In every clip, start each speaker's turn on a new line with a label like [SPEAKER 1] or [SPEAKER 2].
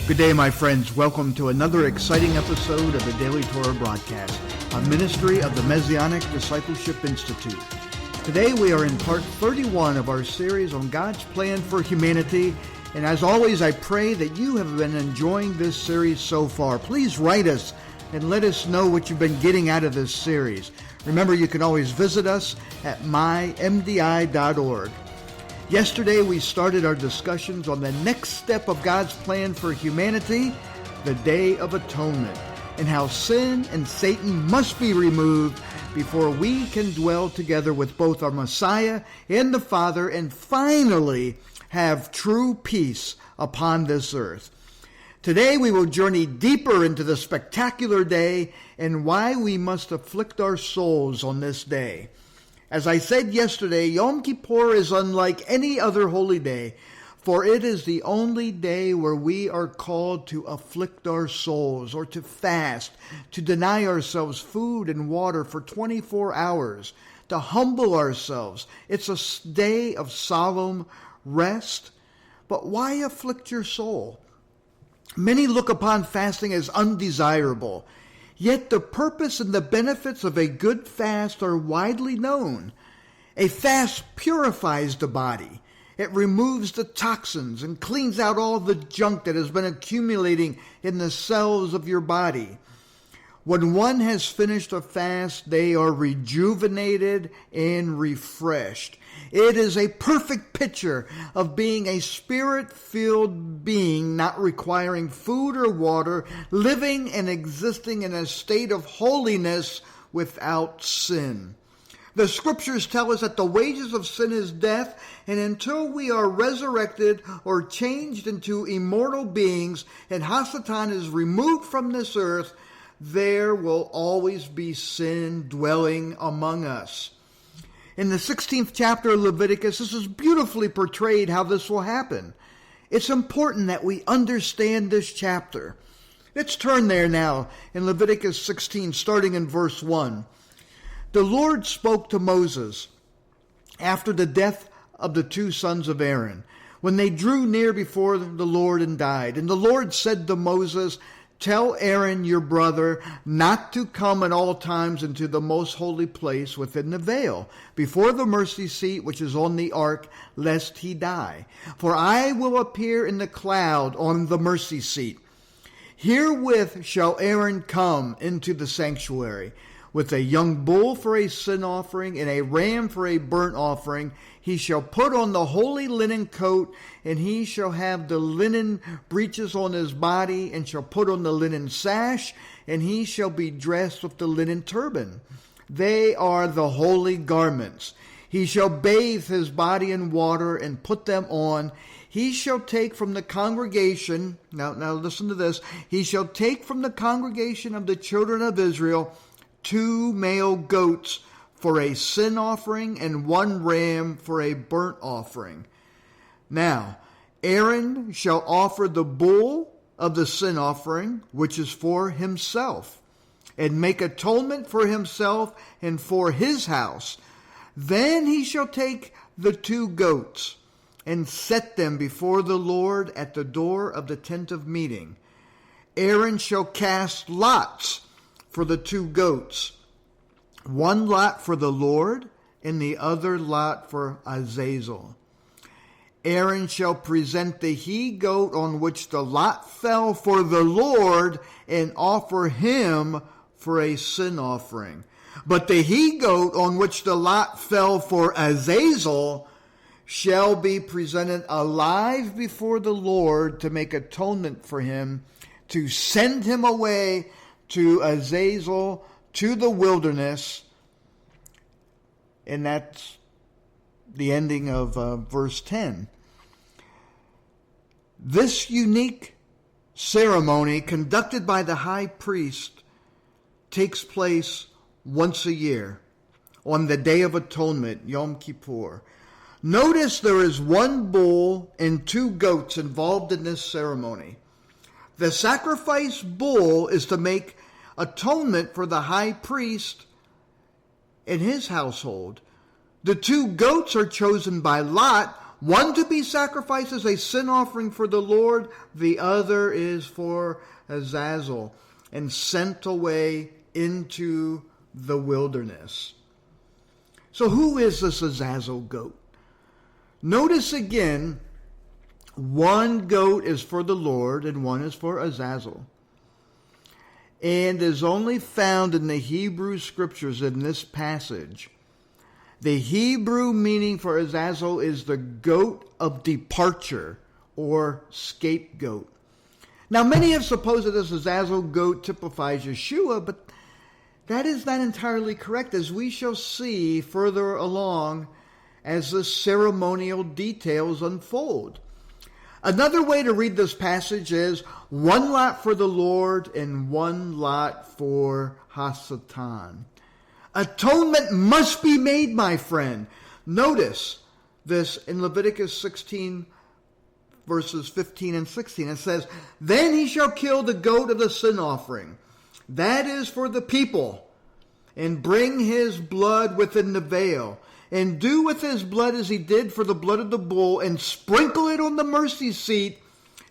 [SPEAKER 1] Good day, my friends. Welcome to another exciting episode of the Daily Torah broadcast, a ministry of the Messianic Discipleship Institute. Today we are in part 31 of our series on God's plan for humanity. And as always, I pray that you have been enjoying this series so far. Please write us and let us know what you've been getting out of this series. Remember, you can always visit us at mymdi.org. Yesterday, we started our discussions on the next step of God's plan for humanity, the Day of Atonement, and how sin and Satan must be removed before we can dwell together with both our Messiah and the Father and finally have true peace upon this earth. Today, we will journey deeper into the spectacular day and why we must afflict our souls on this day. As I said yesterday, Yom Kippur is unlike any other holy day, for it is the only day where we are called to afflict our souls or to fast, to deny ourselves food and water for 24 hours, to humble ourselves. It's a day of solemn rest. But why afflict your soul? Many look upon fasting as undesirable. Yet the purpose and the benefits of a good fast are widely known. A fast purifies the body. It removes the toxins and cleans out all the junk that has been accumulating in the cells of your body. When one has finished a fast, they are rejuvenated and refreshed. It is a perfect picture of being a spirit-filled being, not requiring food or water, living and existing in a state of holiness without sin. The scriptures tell us that the wages of sin is death, and until we are resurrected or changed into immortal beings and Hasatan is removed from this earth, there will always be sin dwelling among us. In the 16th chapter of Leviticus, this is beautifully portrayed how this will happen. It's important that we understand this chapter. Let's turn there now in Leviticus 16, starting in verse 1. The Lord spoke to Moses after the death of the two sons of Aaron, when they drew near before the Lord and died. And the Lord said to Moses, "Tell Aaron your brother not to come at all times into the most holy place within the veil, before the mercy seat which is on the ark, lest he die. For I will appear in the cloud on the mercy seat. Herewith shall Aaron come into the sanctuary, with a young bull for a sin offering and a ram for a burnt offering. He shall put on the holy linen coat, and he shall have the linen breeches on his body, and shall put on the linen sash, and he shall be dressed with the linen turban. They are the holy garments. He shall bathe his body in water and put them on. He shall take from the congregation," now listen to this, "he shall take from the congregation of the children of Israel 2 male goats for a sin offering and 1 ram for a burnt offering. Now, Aaron shall offer the bull of the sin offering, which is for himself, and make atonement for himself and for his house. Then he shall take the 2 goats and set them before the Lord at the door of the tent of meeting. Aaron shall cast lots for the 2 goats, 1 lot for the Lord, and the other lot for Azazel. Aaron shall present the he-goat on which the lot fell for the Lord, and offer him for a sin offering. But the he-goat on which the lot fell for Azazel shall be presented alive before the Lord to make atonement for him, to send him away to Azazel, to the wilderness." And that's the ending of verse 10. This unique ceremony conducted by the high priest takes place once a year on the Day of Atonement, Yom Kippur. Notice there is 1 bull and 2 goats involved in this ceremony. The sacrifice bull is to make atonement for the high priest and his household. The 2 goats are chosen by lot, One to be sacrificed as a sin offering for the Lord, the other is for Azazel, and sent away into the wilderness. So who is this Azazel goat? Notice again, one goat is for the Lord and one is for Azazel, and is only found in the Hebrew scriptures in this passage. The Hebrew meaning for Azazel is the goat of departure or scapegoat. Now, many have supposed that this Azazel goat typifies Yeshua, but that is not entirely correct, as we shall see further along as the ceremonial details unfold. Another way to read this passage is one lot for the Lord and one lot for Hasatan. Atonement must be made, my friend. Notice this in Leviticus 16, verses 15 and 16. It says, "Then he shall kill the goat of the sin offering, that is for the people, and bring his blood within the veil, and do with his blood as he did for the blood of the bull, and sprinkle it on the mercy seat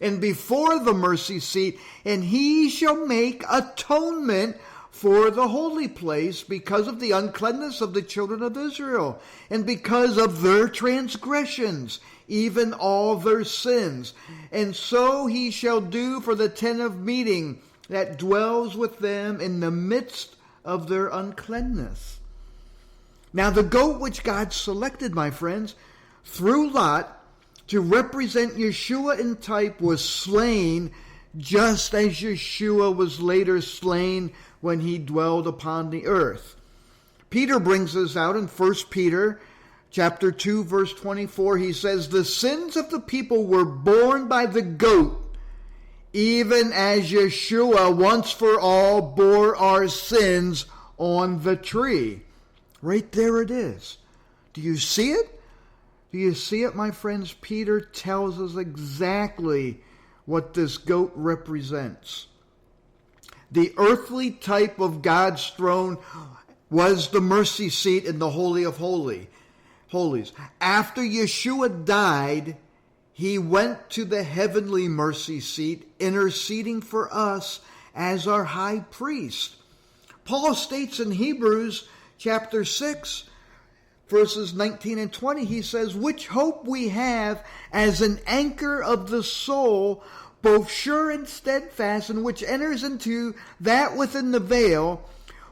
[SPEAKER 1] and before the mercy seat, and he shall make atonement for the holy place because of the uncleanness of the children of Israel, and because of their transgressions, even all their sins. And so he shall do for the tent of meeting that dwells with them in the midst of their uncleanness." Now the goat which God selected, my friends, through Lot to represent Yeshua in type was slain just as Yeshua was later slain when he dwelled upon the earth. Peter brings this out in 1 Peter chapter 2, verse 24. He says, "The sins of the people were borne by the goat, even as Yeshua once for all bore our sins on the tree." Right there it is. Do you see it? Do you see it, my friends? Peter tells us exactly what this goat represents. The earthly type of God's throne was the mercy seat in the Holy of Holies. After Yeshua died, he went to the heavenly mercy seat, interceding for us as our high priest. Paul states in Hebrews chapter 6, verses 19 and 20, he says, "Which hope we have as an anchor of the soul, both sure and steadfast, and which enters into that within the veil,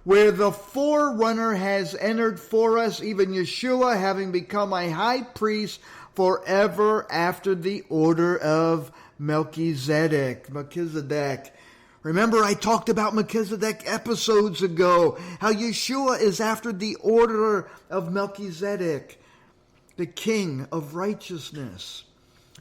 [SPEAKER 1] where the forerunner has entered for us, even Yeshua, having become a high priest forever after the order of Melchizedek." Remember, I talked about Melchizedek episodes ago, how Yeshua is after the order of Melchizedek, the king of righteousness.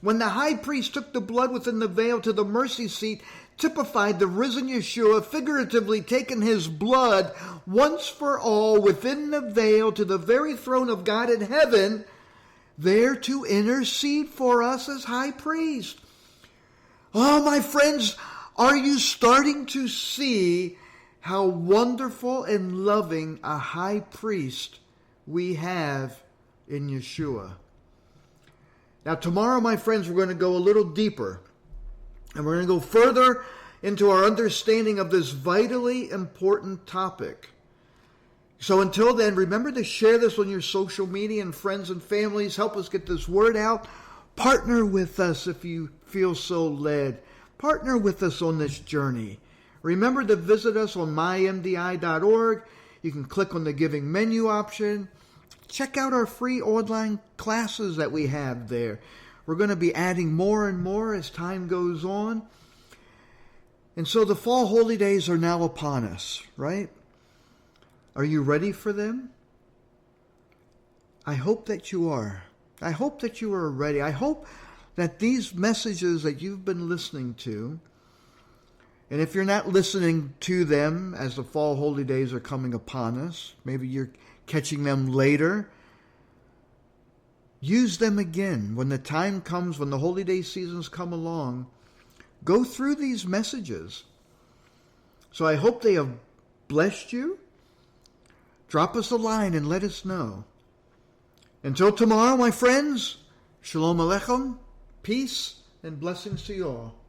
[SPEAKER 1] When the high priest took the blood within the veil to the mercy seat, typified the risen Yeshua, figuratively taking his blood once for all within the veil to the very throne of God in heaven, there to intercede for us as high priest. Oh, my friends, are you starting to see how wonderful and loving a high priest we have in Yeshua? Now, tomorrow, my friends, we're going to go a little deeper, and we're going to go further into our understanding of this vitally important topic. So until then, remember to share this on your social media and friends and families. Help us get this word out. Partner with us if you feel so led. Partner with us on this journey. Remember to visit us on mymdi.org. You can click on the giving menu option. Check out our free online classes that we have there. We're going to be adding more and more as time goes on. And so the fall holy days are now upon us, right? Are you ready for them? I hope that you are. I hope that you are ready. I hope that these messages that you've been listening to, and if you're not listening to them as the fall holy days are coming upon us, maybe you're catching them later, use them again when the time comes, when the holy day seasons come along. Go through these messages. So I hope they have blessed you. Drop us a line and let us know. Until tomorrow, my friends, Shalom Aleichem, peace and blessings to you all.